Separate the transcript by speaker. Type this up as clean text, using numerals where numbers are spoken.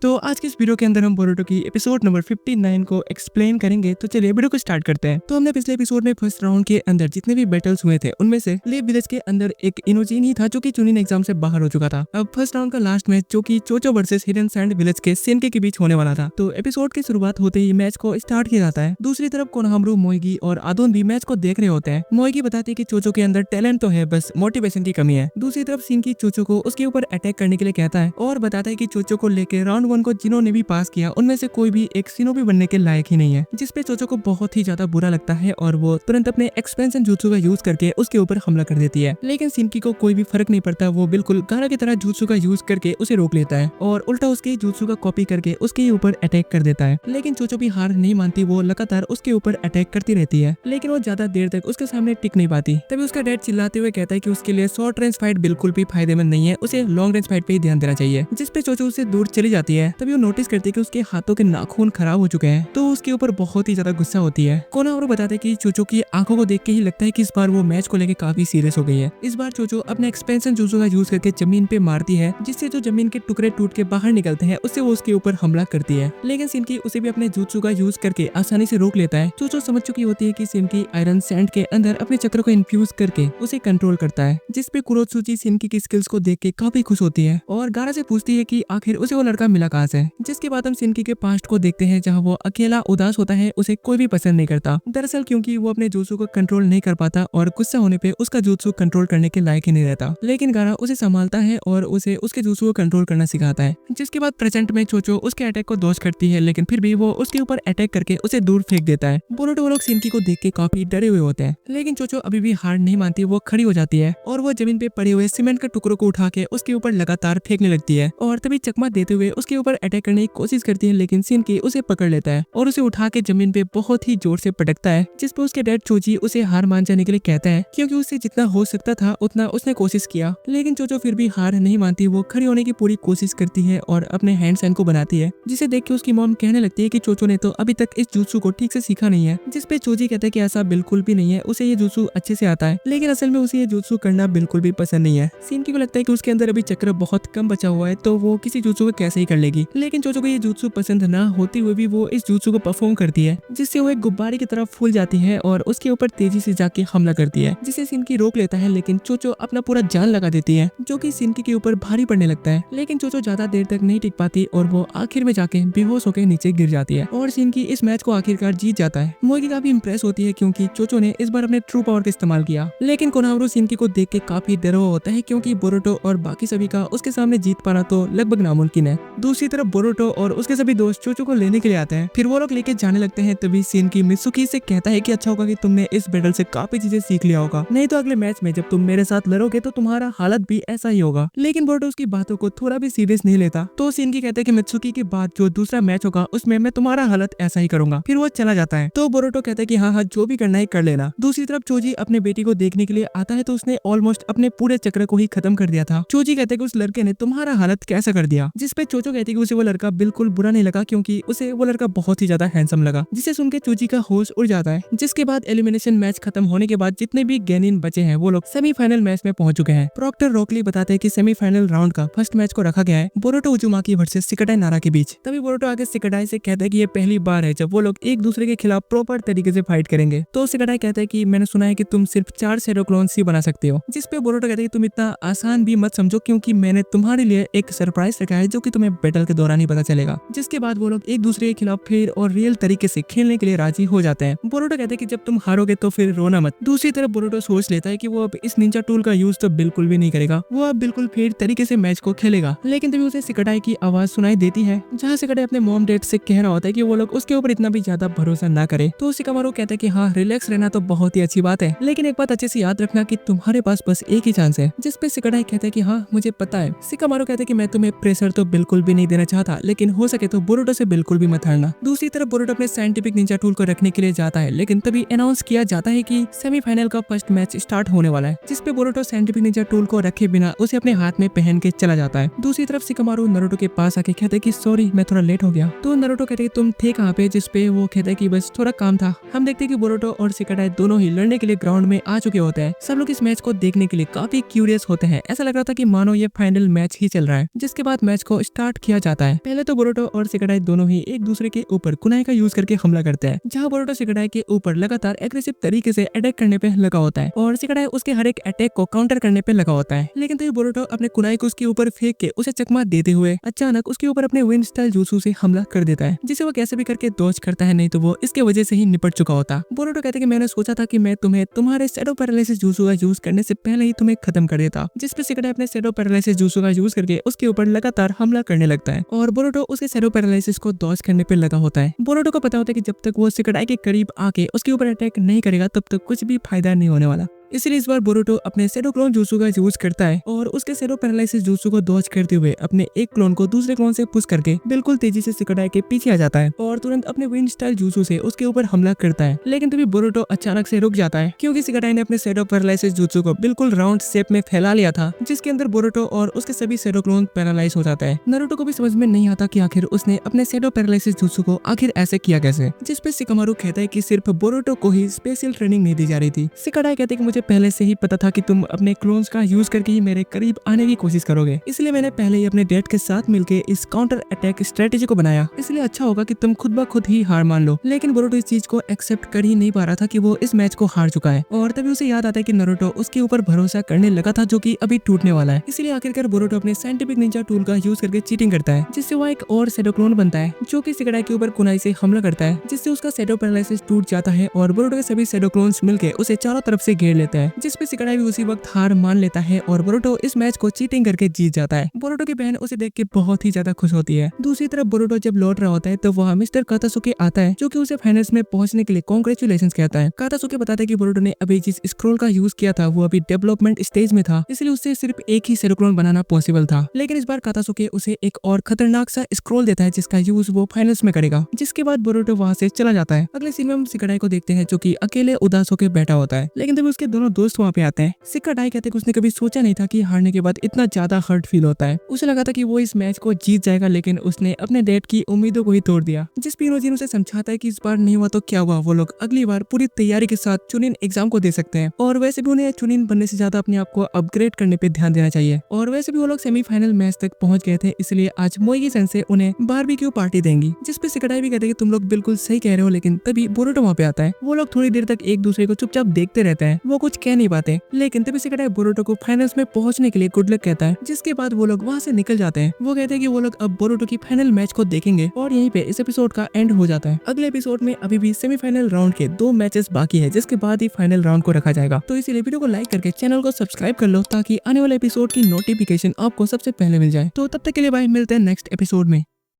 Speaker 1: तो आज के इस वीडियो के अंदर हम बोरुतो की एपिसोड नंबर 59 को एक्सप्लेन करेंगे। तो चलिए वीडियो को स्टार्ट करते हैं। तो हमने पिछले एपिसोड में फर्स्ट राउंड के अंदर जितने भी बैटल्स हुए थे उनमें से लीफ विलेज के अंदर एक इनोजिन ही था जो कि चुनिन एग्जाम से बाहर हो चुका था। अब फर्स्ट राउंड का लास्ट मैच जो कि Cho Cho versus hidden sand village के सेनके के बीच होने वाला था। तो एपिसोड की शुरुआत होते ही मैच को स्टार्ट किया जाता है। दूसरी तरफ कोनोहामारू, मोएगी और आदोन भी मैच को देख रहे होते हैं। मोएगी बताती है कि चोचो के अंदर टैलेंट तो है, बस मोटिवेशन की कमी है। दूसरी तरफ शिनकी चोचो को उसके ऊपर अटैक करने के लिए कहता है और बताता है कि चोचो को लेकर राउंड 1 को जिन्होंने भी पास किया उनमें से कोई भी एक शिनोबी बनने के लायक ही नहीं है, जिसपे चोचो को बहुत ही ज्यादा बुरा लगता है और वो तुरंत अपने एक्सपेंशन jutsu का यूज करके उसके ऊपर हमला कर देती है। लेकिन शिनकी को कोई भी फर्क नहीं पड़ता, वो बिल्कुल गारा की तरह jutsu का यूज करके उसे रोक लेता है और उल्टा उसके jutsu का कॉपी करके उसके ऊपर अटैक कर देता है। लेकिन चोचो भी हार नहीं मानती, वो लगातार उसके ऊपर अटैक करती रहती है, लेकिन वो ज्यादा देर तक उसके सामने टिक नहीं पाती। तभी उसका डैड चिल्लाते हुए कहता है कि उसके लिए शॉर्ट रेंज फाइट बिल्कुल भी फायदेमंद नहीं है, उसे लॉन्ग रेंज फाइट पे ही ध्यान देना चाहिए, जिसपे चोचो उससे दूर चली जाती है। तभी वो नोटिस करती है कि उसके हाथों के नाखून खराब हो चुके हैं, तो उसके ऊपर बहुत ही ज्यादा गुस्सा होती है। कोनोहामारू बताते हैं कि चोचो की आंखों को देख के ही लगता है कि इस बार वो मैच को लेकर काफी सीरियस हो गई है। इस बार चोचो अपने एक्सपेंशन jutsu का यूज करके जमीन पे मारती है, जिससे जो जमीन के टुकड़े टूट के बाहर निकलते हैं उससे वो उसके ऊपर हमला करती है। लेकिन शिनकी उसे भी अपने jutsu का यूज करके आसानी से रोक लेता है। चोचो समझ चुकी होती है कि शिनकी आयरन सैंड के अंदर अपने चक्र को इन्फ्यूज करके उसे कंट्रोल करता है, जिसपे कुरोत्सुची शिनकी की स्किल्स को देख के काफी खुश होती है और गारा से पूछती है कि आखिर उसे वो लड़का मिला कहाँ से। जिसके बाद हम शिनकी के पास्ट को देखते हैं, जहाँ वो अकेला उदास होता है, उसे कोई भी पसंद नहीं करता। दरअसल क्योंकि वो अपने jutsu को कंट्रोल नहीं कर पाता और गुस्सा होने पे उसका jutsu कंट्रोल करने के लायक ही नहीं रहता। लेकिन गारा उसे संभालता है और उसे उसके jutsu को कंट्रोल करना सिखाता है। जिसके बाद प्रेजेंट में चोचो उसके अटैक को दोष करती है, लेकिन फिर भी वो उसके ऊपर अटैक करके उसे दूर फेंक देता है। बोरुतो वो लोग शिनकी को देख के काफी डरे हुए होते हैं, लेकिन चोचो अभी भी हार नहीं मानती, वो खड़ी हो जाती है और वो जमीन पे पड़े हुए सीमेंट के टुकड़ों को उठा के उसके ऊपर लगातार फेंकने लगती है और तभी चकमा देते हुए उसके ऊपर अटैक करने की कोशिश करती है, लेकिन शिनकी उसे पकड़ लेता है और उसे उठा के जमीन पे बहुत ही जोर से पटकता है, जिसपे उसके डैड चोची उसे हार मान जाने के लिए कहता है, क्योंकि उससे जितना हो सकता था उतना उसने कोशिश किया। लेकिन चोचो फिर भी हार नहीं मानती, वो खड़ी होने की पूरी कोशिश करती है और अपने हैंड साइन को बनाती है, जिसे देख के उसकी मॉम कहने लगती है कि चोचो ने तो अभी तक इस jutsu को ठीक से सीखा नहीं है। जिसपे चोची कहता है कि ऐसा बिल्कुल भी नहीं है, उसे ये jutsu अच्छे से आता है, लेकिन असल में उसे ये jutsu करना बिल्कुल भी पसंद नहीं है। शिनकी को लगता है कि उसके अंदर अभी चक्र बहुत कम बचा हुआ है, तो वो किसी jutsu को कैसे ही कर लेगी। लेकिन चोचो को ये jutsu पसंद ना होते हुए भी वो इस jutsu को परफॉर्म करती है, जिससे वो एक गुब्बारे की तरफ फूल जाती है और उसके ऊपर तेजी से जाके हमला करती है, जिसे शिनकी रोक लेता है। लेकिन चोचो अपना पूरा जान लगा देती है, जो कि शिनकी के ऊपर भारी पड़ने लगता है। लेकिन चोचो ज्यादा देर तक नहीं टिक पाती और वो आखिर में जाके बेहोश होकर नीचे गिर जाती है और शिनकी इस मैच को आखिरकार जीत जाता है। मोएगी काफी इंप्रेस होती है क्योंकि चोचो ने इस बार अपने ट्रू पावर का इस्तेमाल किया। लेकिन कोनोहामारू शिनकी को देख के काफी डरा हुआ होता है, क्योंकि बोरुतो और बाकी सभी का उसके सामने जीत पाना तो लगभग नामुमकिन है। दूसरी तरफ बोरुतो और उसके सभी दोस्त चोचो को लेने के लिए आते हैं, फिर वो लोग लेके जाने लगते हैं। तभी शिनकी मित्सुकी से कहता है कि अच्छा होगा कि तुमने इस बैटल से काफी चीजें सीख लिया होगा, नहीं तो अगले मैच में जब तुम मेरे साथ लड़ोगे तो तुम्हारा हालत भी ऐसा ही होगा। लेकिन बोरुतो उसकी बातों को थोड़ा भी सीरियस नहीं लेता, तो शिनकी कहते हैं कि मित्सुकी के बाद जो दूसरा मैच होगा उसमें मैं तुम्हारा हालत ऐसा ही करूंगा। फिर वो चला जाता है। तो बोरुतो कहता है कि हाँ जो भी करना है कर लेना। दूसरी तरफ चोजी अपने बेटी को देखने के लिए आता है, तो उसने ऑलमोस्ट अपने पूरे चक्र को ही खत्म कर दिया था। चोजी कहते हैं कि उस लड़के ने तुम्हारा हालत कैसा कर दिया, जिसपे चोचो कहती है कि उसे वो लड़का बिल्कुल बुरा नहीं लगा, क्योंकि उसे वो लड़का बहुत ही ज्यादा हैंडसम लगा, जिसे सुन के चोजी का होश उड़ जाता है। जिसके बाद एलिमिनेशन मैच खत्म होने के बाद जितने भी गेनिन बचे हैं वो लोग सेमीफाइनल मैच में पहुंच चुके हैं। प्रॉक्टर रॉकली बताते हैं कि सेमीफाइनल राउंड का फर्स्ट मैच को रखा गया है बोरुतो उजुमाकी वर्सेस सिकाडाई नारा के बीच। तभी बोरुतो आगे सिकाडाई से कहता है कि ये पहली बार है जब वो लोग एक दूसरे के खिलाफ प्रॉपर तरीके से फाइट करेंगे। तो सिकाडाई कहता है कि मैंने सुना है कि तुम सिर्फ 4 शैडो क्लोन्स ही बना सकते हो, जिसपे बोरुतो कहता है कि तुम इतना आसान भी मत समझो, क्योंकि मैंने तुम्हारे लिए एक सरप्राइज रखा है जो कि तुम्हें बैटल के दौरान ही पता चलेगा। जिसके बाद वो लोग एक दूसरे के खिलाफ फेयर और रियल तरीके से खेलने के लिए राजी हो जाते हैं। बोरुतो कहते हैं कि जब तुम हारोगे तो फिर रोना मत। दूसरी तरफ बोरुतो सोच लेता है कि वो अब इस निंजा टूल का यूज तो बिल्कुल भी नहीं करेगा, वो अब बिल्कुल फेयर तरीके से मैच को खेलेगा। लेकिन तभी उसे सिकाडाई की आवाज सुनाई देती है, जहाँ सिकाडाई अपने मॉम डैड से कह रहा होता है कि वो लोग उसके ऊपर इतना भी ज्यादा भरोसा ना करे। तो शिकामारू कहता है कि हाँ रिलैक्स रहना तो बहुत ही अच्छी बात है, लेकिन एक बात अच्छे से याद रखना कि तुम्हारे पास बस एक ही चांस है। जिसपे सिकाडाई कहता है कि हाँ मुझे पता है। शिकामारू कहता है कि मैं तुम्हें प्रेशर तो बिल्कुल भी नहीं देना चाहता, लेकिन हो सके तो बोरुतो से बिल्कुल भी मत हारना। दूसरी तरफ बोरुतो अपने साइंटिफिक निंजा टूल को रखने के लिए जाता है, लेकिन तभी अनाउंस किया जाता है कि सेमीफाइनल का फर्स्ट मैच स्टार्ट होने वाला है, जिसपे बोरुतो साइंटिफिक निंजा टूल को रखे बिना उसे अपने हाथ में पहन के चला जाता है। दूसरी तरफ शिकामारू नारुतो के पास आके कहते हैं कि सॉरी मैं थोड़ा लेट हो गया। तो नारुतो कहते हैं तुम थे कहाँ पे, जिसपे वो कहता है कि बस थोड़ा काम था। हम देखते हैं कि बोरुतो और सिकाडाई दोनों ही लड़ने के लिए ग्राउंड में आ चुके होते हैं। सब लोग इस मैच को देखने के लिए काफी क्यूरियस होते हैं, ऐसा लग रहा था कि मानो ये फाइनल मैच ही चल रहा है। जिसके बाद मैच को स्टार्ट किया जाता है। पहले तो बोरुतो और सिकाडाई दोनों ही एक दूसरे के ऊपर कुनाई का यूज करके हमला करते हैं, जहाँ बोरुतो सिकाडाई के ऊपर लगातार एग्रेसिव तरीके से अटैक करने पे लगा होता है और सिकाडाई उसके हर एक अटैक को काउंटर करने पे लगा होता है। लेकिन तभी बोरुतो अपने कुनाई को उसके ऊपर फेंक के उसे चकमा देते हुए अचानक उसके ऊपर अपने विंड स्टाइल jutsu से हमला कर देता है, जिसे वो कैसे भी करके डॉज करता है, नहीं तो वो इसके वजह से ही निपट चुका होता। बोरुतो कहते हैं कि मैंने सोचा था कि मैं तुम्हें तुम्हारे शैडो पैरालिसिस jutsu का यूज करने से पहले ही तुम्हें खत्म कर देता, जिस पे सिकाडाई अपने शैडो पैरालिसिस jutsu का यूज करके उसके ऊपर लगातार हमला करने लगता है और बोरुतो उसके शैडो पैरालिसिस को डॉज करने पे लगा होता है। बोरुतो को पता होता है कि जब तक वो सिकाडाई के करीब आके उसके ऊपर अटैक नहीं करेगा तब तक कुछ भी फायदा नहीं होने वाला। इसलिए इस बार बोरुतो अपने शैडो क्लोन jutsu का यूज करता है और उसके शैडो पैरालिसिस jutsu को डॉज करते हुए अपने एक क्लोन को दूसरे क्लोन से पुश करके बिल्कुल तेजी से सिकाडाई के पीछे आ जाता है और तुरंत अपने विंड स्टाइल jutsu से उसके ऊपर हमला करता है। लेकिन तभी बोरुतो अचानक से रुक जाता है क्योंकि सिकाडाई ने अपने शैडो पैरालिसिस jutsu को बिल्कुल राउंड शेप में फैला लिया था, जिसके अंदर बोरुतो और उसके सभी शैडो क्लोन पैरालाइज हो जाता है। नारुतो को भी समझ में नहीं आता कि आखिर उसने अपने शैडो पैरालिसिस jutsu को आखिर ऐसे किया कैसे, जिस पे शिकामारु कहता है कि सिर्फ बोरुतो को ही स्पेशल ट्रेनिंग नहीं दी जा रही थी। सिकाडाई कहते हैं कि मुझे पहले से ही पता था कि तुम अपने क्लोन्स का यूज करके ही मेरे करीब आने की कोशिश करोगे, इसलिए मैंने पहले ही अपने डैड के साथ मिलकर इस काउंटर अटैक स्ट्रेटेजी को बनाया, इसलिए अच्छा होगा कि तुम खुद ब खुद ही हार मान लो। लेकिन बोरुतो इस चीज को एक्सेप्ट कर ही नहीं पा रहा था कि वो इस मैच को हार चुका है और तभी उसे याद आता है कि नारुतो उसके ऊपर भरोसा करने लगा था जो कि अभी टूटने वाला है। इसलिए आखिरकार बोरुतो अपने साइंटिफिक निंजा टूल का यूज करके चीटिंग करता है, जिससे वो एक और शैडो क्लोन बनता है जो कि सिकाडाई के ऊपर कुनाई से हमला करता है, जिससे उसका शैडो पैरालिसिस टूट जाता है और बोरुतो के सभी शैडो क्लोन्स मिलकर उसे चारों तरफ से घेर लेते हैं, जिसपे सिकाडाई भी उसी वक्त हार मान लेता है और बोरुतो इस मैच को चीटिंग करके जीत जाता है। बोरुतो की बहन उसे देख के बहुत ही ज्यादा खुश होती है। दूसरी तरफ बोरुतो जब लौट रहा होता है तो वहाँ मिस्टर कातासुके आता है जो कि उसे फाइनल्स में पहुंचने के लिए कांग्रेचुलेशंस कहता है। कातासुके बताता है कि बोरुतो ने अभी जिस स्क्रॉल का यूज किया था वो अभी डेवलपमेंट स्टेज में था, इसलिए उससे सिर्फ एक ही शैडो क्लोन बनाना पॉसिबल था। लेकिन इस बार कातासुके उसे एक और खतरनाक सा स्क्रॉल देता है जिसका यूज वो फाइनल्स में करेगा, जिसके बाद बोरुतो वहाँ से चला जाता है। अगले सीन में हम सिकाडाई को देखते हैं जो कि अकेले उदास होकर बैठा होता है, लेकिन तभी उसके दोनों दोस्त वहाँ पे आते हैं। सिकाडाई कहते हैं कि उसने कभी सोचा नहीं था कि हारने के बाद इतना ज्यादा हर्ट फील होता है। उसे लगा था कि वो इस मैच को जीत जाएगा, लेकिन उसने अपने डैड की उम्मीदों को ही तोड़ दिया। जिस पे इनोजिन उसे समझाता है कि इस बार नहीं हुआ तो क्या हुआ, वो लोग अगली बार पूरी तैयारी के साथ चुनिन एग्जाम को दे सकते हैं और वैसे भी उन्हें चुनिन बनने से ज्यादा अपने आप को अपग्रेड करने पे ध्यान देना चाहिए। और वैसे भी वो लोग सेमीफाइनल मैच तक पहुंच गए थे, इसलिए आज मोएगी सेंसे उन्हें बारबेक्यू पार्टी देंगी। जिस पे सिकाडाई भी कहते हैं कि तुम लोग बिल्कुल सही कह रहे हो, लेकिन तभी बोरुतो वहाँ पे आता है। वो लोग थोड़ी देर तक एक दूसरे को चुपचाप देखते रहते हैं, वो कुछ कह नहीं पाते, लेकिन तभी सिकाडाई बोरुतो को फाइनल्स में पहुंचने के लिए गुड लक कहता है, जिसके बाद वो लोग वहाँ से निकल जाते हैं। वो कहते हैं कि वो लोग अब बोरुतो की फाइनल मैच को देखेंगे और यहीं पे इस एपिसोड का एंड हो जाता है। अगले एपिसोड में अभी भी सेमीफाइनल राउंड के 2 मैचेस बाकी है, जिसके बाद ही फाइनल राउंड को रखा जाएगा। तो इसीलिए वीडियो को लाइक करके चैनल को सब्सक्राइब कर लो ताकि आने वाले एपिसोड की नोटिफिकेशन आपको सबसे पहले मिल जाए। तो तब तक के लिए बाय, मिलते हैं नेक्स्ट एपिसोड में।